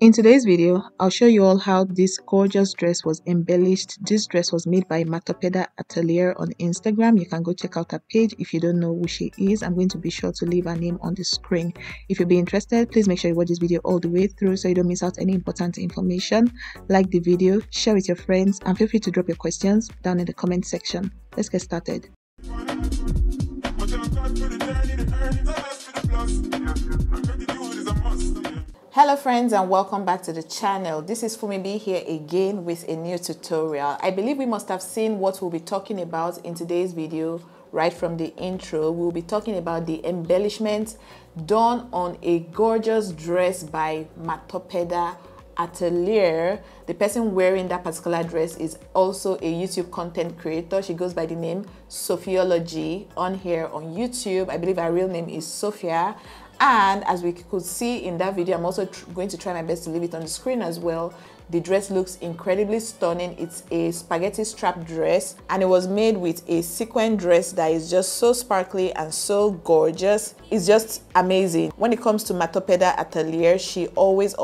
In today's video, I'll show you all how this gorgeous dress was embellished. This dress was made by Matopeda Atelier on Instagram. You can go check out her page if you don't know who she is. I'm going to be sure to leave her name on the screen. If you'll be interested, please make sure you watch this video all the way through so you don't miss out any important information. Like the video, share with your friends, and feel free to drop your questions down in the comment section. Let's get started. Hello friends, and welcome back to the channel. This is Funmibi here again with a new tutorial. I believe we must have seen what we'll be talking about in today's video right from the intro. We'll be talking about the embellishment done on a gorgeous dress by Matopeda Atelier. The person wearing that particular dress is also a YouTube content creator. She goes by the name Sophiology on here on YouTube. I believe her real name is Sophia. And as we could see in that video, I'm also going to try my best to leave it on the screen as well. The dress looks incredibly stunning. It's a spaghetti strap dress, and it was made with a sequin dress that is just so sparkly and so gorgeous. It's just amazing. When it comes to Matopeda Atelier, she always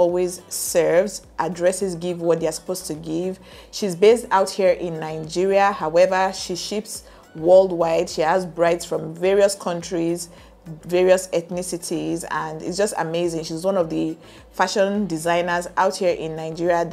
serves. Her dresses give what they're supposed to give. She's based out here in Nigeria. However, she ships worldwide. She has brides from various countries, various ethnicities, and it's just amazing. She's one of the fashion designers out here in Nigeria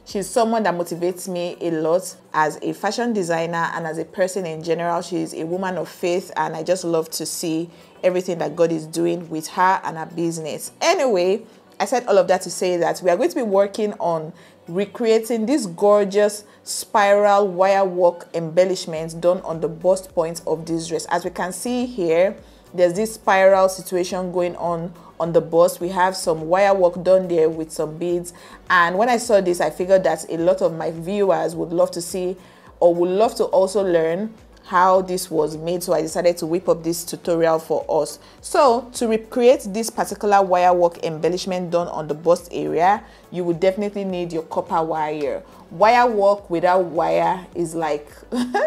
she's someone that motivates me a lot as a fashion designer and as a person in general. She's a woman of faith, and I just love to see everything that God is doing with her and her business. Anyway, I said all of that to say that we are going to be working on recreating this gorgeous spiral wire work embellishment done on the bust point of this dress. As we can see here, there's this spiral situation going on the bust. We have some wire work done there with some beads, and when I saw this, I figured that a lot of my viewers would love to see or would love to also learn how this was made, so I decided to whip up this tutorial for us. So to recreate this particular wire work embellishment done on the bust area, you would definitely need your copper wire. Wire work without wire is like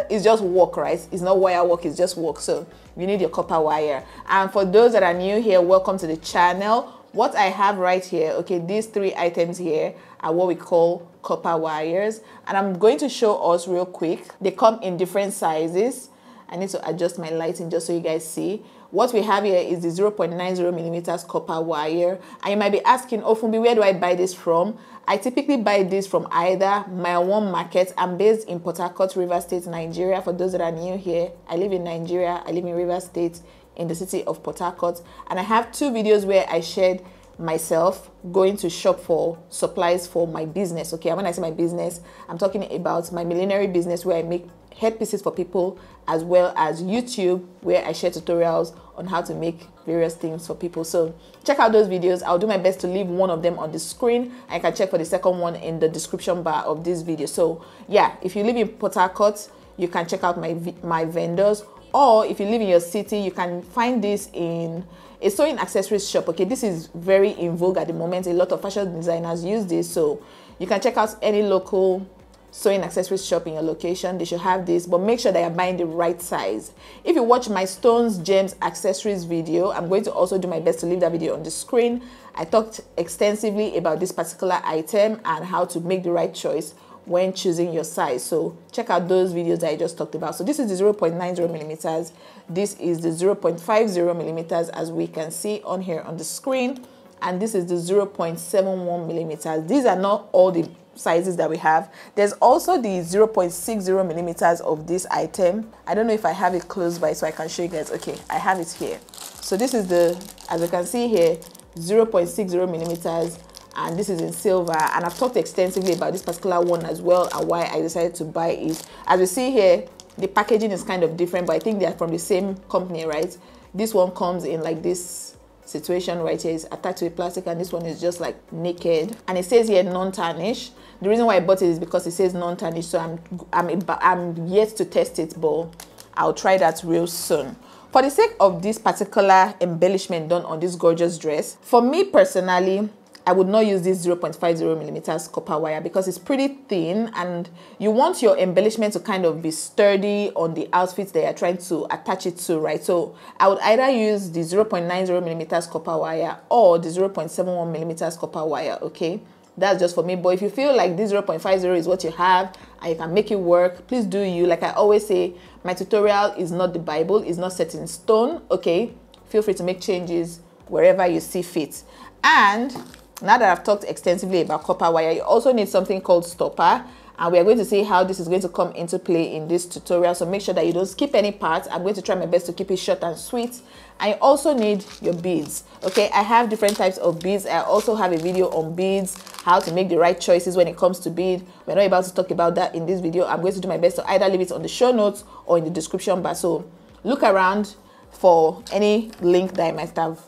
it's just work, right? It's not wire work, it's just work. So you need your copper wire. And for those that are new here, welcome to the channel. What I have right here, okay, these three items here are what we call copper wires, and I'm going to show us real quick. They come in different sizes. I need to adjust my lighting just so you guys see. What we have here is the 0.90 millimeters copper wire, and you might be asking, oh Funbi, where do I buy this from? I typically buy this from either my own market. I'm based in Port Harcourt, Rivers State, Nigeria. For those that are new here, I live in Nigeria. I live in Rivers State in the city of Port Harcourt, and I have two videos where I shared myself going to shop for supplies for my business. Okay, and when I say my business, I'm talking about my millinery business where I make headpieces for people, as well as YouTube where I share tutorials on how to make various things for people. So check out those videos. I'll do my best to leave one of them on the screen. I can check for the second one in the description bar of this video. So yeah, if you live in Port Harcourt, you can check out my vendors, or if you live in your city, you can find this in a sewing accessories shop. Okay, this is very in vogue at the moment. A lot of fashion designers use this, so you can check out any local sewing accessories shop in your location. They should have this, but make sure that you're buying the right size. If you watch my stones, gems, accessories video, I'm going to also do my best to leave that video on the screen. I talked extensively about this particular item and how to make the right choice when choosing your size. So check out those videos that I just talked about. So this is the 0.90 millimeters. This is the 0.50 millimeters, as we can see on here on the screen. And this is the 0.71 millimeters. These are not all the sizes that we have. There's also the 0.60 millimeters of this item. I don't know if I have it close by so I can show you guys. Okay, I have it here. So this is the, as you can see here, 0.60 millimeters. And this is in silver, and I've talked extensively about this particular one as well and why I decided to buy it. As you see here, the packaging is kind of different, but I think they're from the same company, right? This one comes in like this situation right here. It's attached to a plastic, and this one is just like naked, and it says here non-tarnish. The reason why I bought it is because it says non-tarnish, so I'm yet to test it, but I'll try that real soon. For the sake of this particular embellishment done on this gorgeous dress, for me personally, I would not use this 0.50 millimeters copper wire because it's pretty thin, and you want your embellishment to kind of be sturdy on the outfits that you're trying to attach it to, right? So I would either use the 0.90 millimeters copper wire or the 0.71 millimeters copper wire, okay? That's just for me. But if you feel like this 0.50 is what you have and you can make it work, please do you. Like I always say, my tutorial is not the Bible, it's not set in stone, okay? Feel free to make changes wherever you see fit. And now that I've talked extensively about copper wire, you also need something called stopper, and we are going to see how this is going to come into play in this tutorial. So make sure that you don't skip any parts. I'm going to try my best to keep it short and sweet. I also need your beads, okay? I have different types of beads. I also have a video on beads, how to make the right choices when it comes to bead. We're not about to talk about that in this video. I'm going to do my best to either leave it on the show notes or in the description bar. So look around for any link that I might have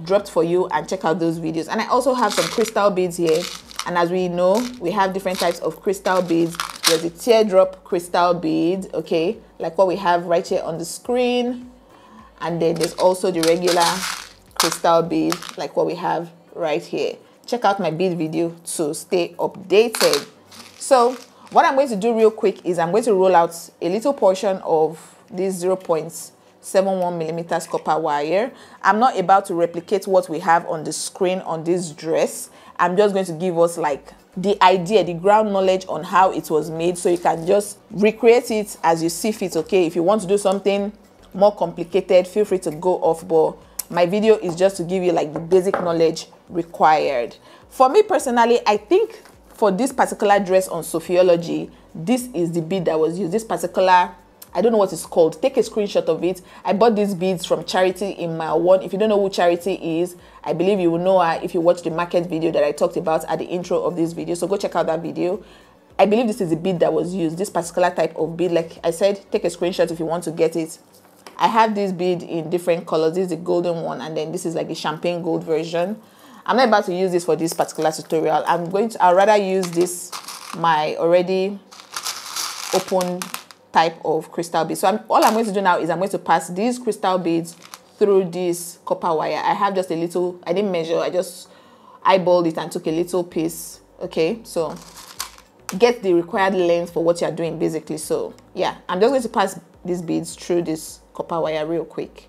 dropped for you and check out those videos. And I also have some crystal beads here, and as we know, we have different types of crystal beads. There's a teardrop crystal bead, okay, like what we have right here on the screen, and then there's also the regular crystal bead like what we have right here. Check out my bead video to stay updated. So what I'm going to do real quick is I'm going to roll out a little portion of this 0.71 millimeters copper wire. I'm not about to replicate what we have on the screen on this dress. I'm just going to give us like the idea, the ground knowledge on how it was made, so you can just recreate it as you see fit, okay? If you want to do something more complicated, feel free to go off, but my video is just to give you like the basic knowledge required. For me personally, I think for this particular dress on Sophiology, this is the bead that was used. This particular, I don't know what it's called. Take a screenshot of it. I bought these beads from Charity in Mile 1. If you don't know who Charity is, I believe you will know her if you watch the market video that I talked about at the intro of this video. So go check out that video. I believe this is the bead that was used, this particular type of bead. Like I said, take a screenshot if you want to get it. I have this bead in different colors. This is the golden one, and then this is like the champagne gold version. I'm not about to use this for this particular tutorial. I'd rather use this, my already open type of crystal bead. So all I'm going to do now is I'm going to pass these crystal beads through this copper wire. I have just a little, I didn't measure, I just eyeballed it and took a little piece, okay? So get the required length for what you're doing basically. So yeah, I'm just going to pass these beads through this copper wire real quick.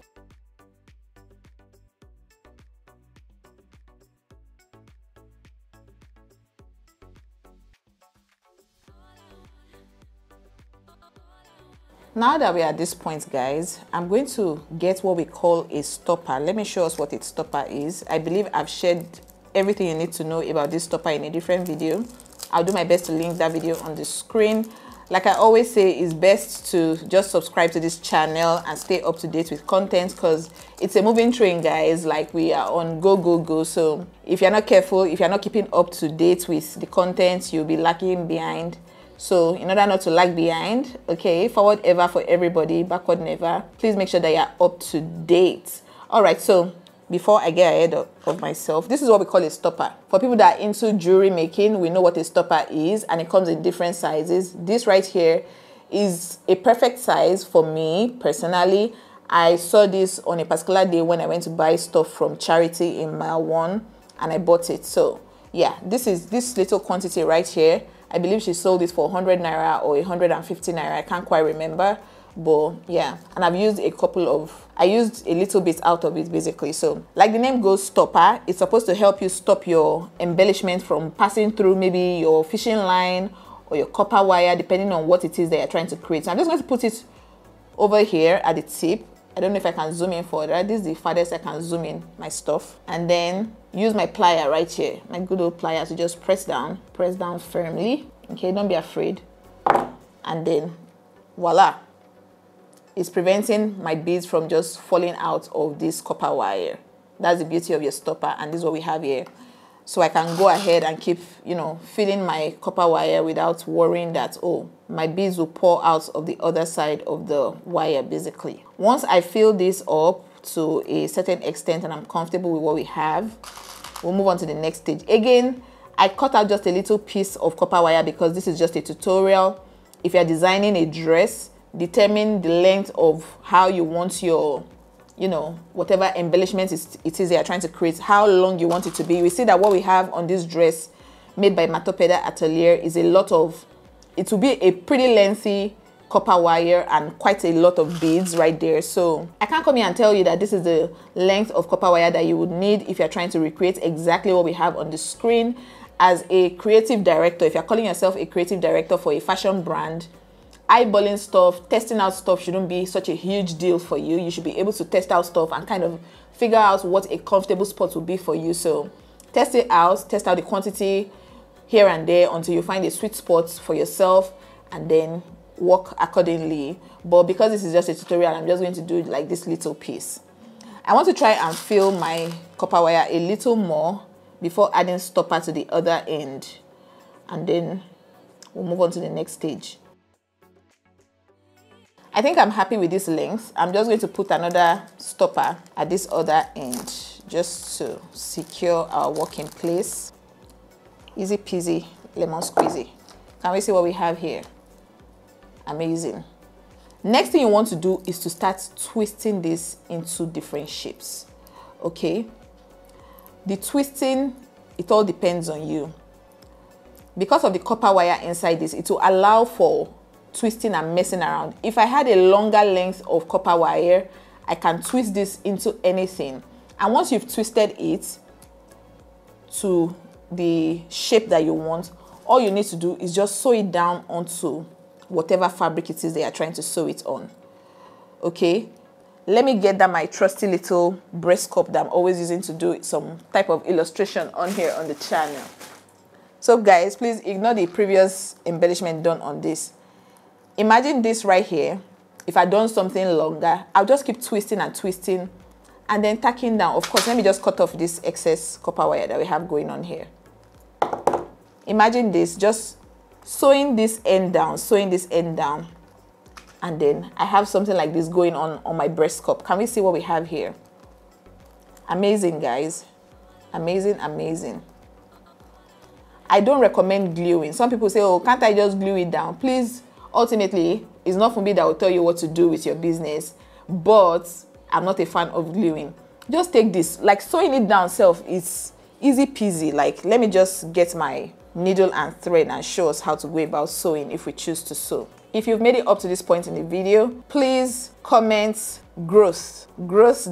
Now that we're at this point, guys, I'm going to get what we call a stopper. Let me show us what a stopper is. I believe I've shared everything you need to know about this stopper in a different video. I'll do my best to link that video on the screen. Like I always say, it's best to just subscribe to this channel and stay up to date with content, because it's a moving train, guys. Like we are on go. So if you're not careful, if you're not keeping up to date with the content, you'll be lagging behind. So in order not to lag behind, okay, forward ever for everybody, backward never. Please make sure that you're up to date. All right, so before I get ahead of myself, this is what we call a stopper. For people that are into jewelry making, we know what a stopper is, and it comes in different sizes. This right here is a perfect size for me personally. I saw this on a particular day when I went to buy stuff from Charity in Mile 1, and I bought it. So yeah, this is this little quantity right here. I believe she sold it for 100 naira or 150 naira. I can't quite remember, but yeah. And I've used I used a little bit out of it basically. So like the name goes, stopper, it's supposed to help you stop your embellishment from passing through maybe your fishing line or your copper wire, depending on what it is that you're trying to create. So I'm just going to put it over here at the tip. I don't know if I can zoom in for that. This is the farthest I can zoom in my stuff. And then use my plier right here, my good old plier, to just press down firmly. Okay, don't be afraid. And then voila. It's preventing my beads from just falling out of this copper wire. That's the beauty of your stopper, and this is what we have here. So I can go ahead and keep, you know, filling my copper wire without worrying that, oh, my beads will pour out of the other side of the wire basically. Once I fill this up to a certain extent and I'm comfortable with what we have, we'll move on to the next stage. Again, I cut out just a little piece of copper wire because this is just a tutorial. If you're designing a dress, determine the length of how you want your you know, whatever embellishment it is they are trying to create, how long you want it to be. We see that what we have on this dress made by Matopeda Atelier is a lot of, it will be a pretty lengthy copper wire and quite a lot of beads right there. So I can't come here and tell you that this is the length of copper wire that you would need if you're trying to recreate exactly what we have on the screen. As a creative director, if you're calling yourself a creative director for a fashion brand, eyeballing stuff, testing out stuff shouldn't be such a huge deal for you. You should be able to test out stuff and kind of figure out what a comfortable spot will be for you. So test it out, test out the quantity here and there until you find a sweet spot for yourself, and then work accordingly. But because this is just a tutorial, I'm just going to do like this little piece. I want to try and fill my copper wire a little more before adding stopper to the other end, and then we'll move on to the next stage. I think I'm happy with this length. I'm just going to put another stopper at this other end just to secure our work in place. Easy peasy, lemon squeezy. Can we see what we have here? Amazing. Next thing you want to do is to start twisting this into different shapes. Okay? The twisting, it all depends on you. Because of the copper wire inside this, it will allow for twisting and messing around. If I had a longer length of copper wire, I can twist this into anything. And once you've twisted it to the shape that you want, all you need to do is just sew it down onto whatever fabric it is they are trying to sew it on. Okay, let me get that my trusty little breast cup that I'm always using to do some type of illustration on here on the channel. So guys, please ignore the previous embellishment done on this. Imagine this right here. If I'd done something longer, I'll just keep twisting and twisting and then tacking down. Of course, let me just cut off this excess copper wire that we have going on here. Imagine this, just sewing this end down, sewing this end down, and then I have something like this going on my breast cup. Can we see what we have here? Amazing, guys. Amazing, amazing. I don't recommend gluing. Some people say, oh, can't I just glue it down? Please, ultimately, it's not for me that will tell you what to do with your business, but I'm not a fan of gluing. Just take this, like sewing it down self, it's easy peasy. Like, let me just get my needle and thread and show us how to go about sewing if we choose to sew. If you've made it up to this point in the video, please comment growth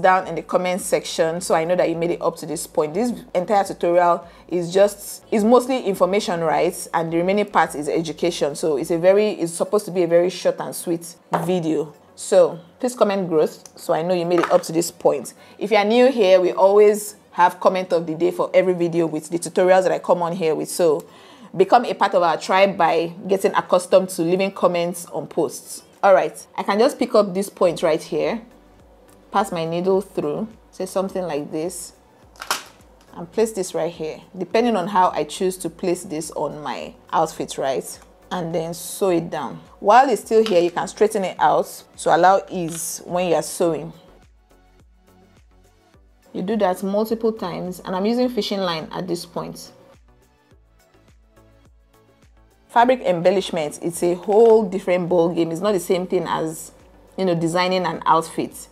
down in the comment section so I know that you made it up to this point. This entire tutorial is mostly information, right? And the remaining part is education. So it's supposed to be a very short and sweet video. So please comment growth so I know you made it up to this point. If you are new here, we always have comment of the day for every video with the tutorials that I come on here with. So become a part of our tribe by getting accustomed to leaving comments on posts. All right, I can just pick up this point right here, pass my needle through, say something like this, and place this right here, depending on how I choose to place this on my outfit, right? And then sew it down. While it's still here, you can straighten it out to allow ease when you're sewing. You do that multiple times, and I'm using fishing line at this point. Fabric embellishment, it's a whole different ball game. It's not the same thing as, you know, designing an outfit.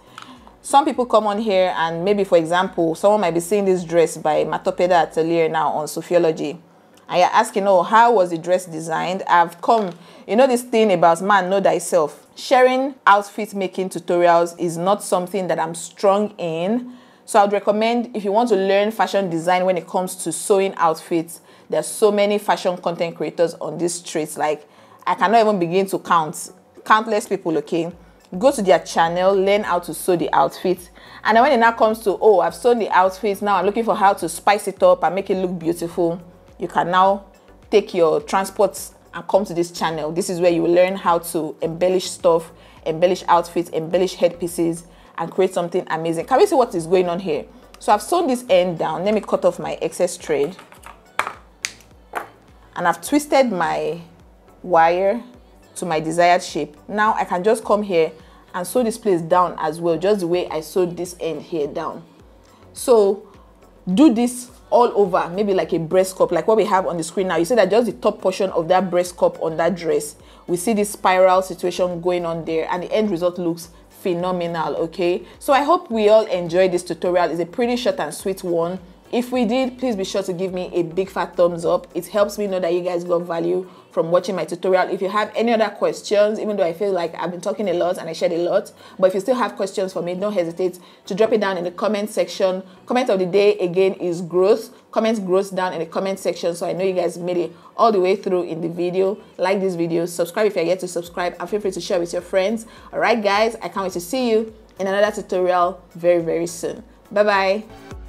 Some people come on here and maybe, for example, someone might be seeing this dress by Matopeda Atelier now on Sophiology, and you're asking, oh, how was the dress designed? I've come, you know, this thing about man, know thyself. Sharing outfit making tutorials is not something that I'm strong in. So I'd recommend, if you want to learn fashion design when it comes to sewing outfits, there's so many fashion content creators on these streets. Like, I cannot even begin to count. Countless people, okay? Go to their channel, learn how to sew the outfit. And then when it now comes to, oh, I've sewn the outfit, now I'm looking for how to spice it up and make it look beautiful, you can now take your transports and come to this channel. This is where you will learn how to embellish stuff, embellish outfits, embellish headpieces, and create something amazing. Can we see what is going on here? So I've sewn this end down. Let me cut off my excess thread. And I've twisted my wire to my desired shape. Now I can just come here and sew this place down as well, just the way I sewed this end here down. So do this all over, maybe like a breast cup, like what we have on the screen now. You see that just the top portion of that breast cup on that dress, we see this spiral situation going on there, and the end result looks phenomenal. Okay, so I hope we all enjoyed this tutorial. It's a pretty short and sweet one. If we did, please be sure to give me a big fat thumbs up. It helps me know that you guys got value from watching my tutorial. If you have any other questions, even though I feel like I've been talking a lot and I shared a lot, but if you still have questions for me, don't hesitate to drop it down in the comment section. Comment of the day again is growth. Comment growth down in the comment section so I know you guys made it all the way through in the video. Like this video, subscribe if you're yet to subscribe, and feel free to share with your friends. All right guys, I can't wait to see you in another tutorial very soon. Bye bye.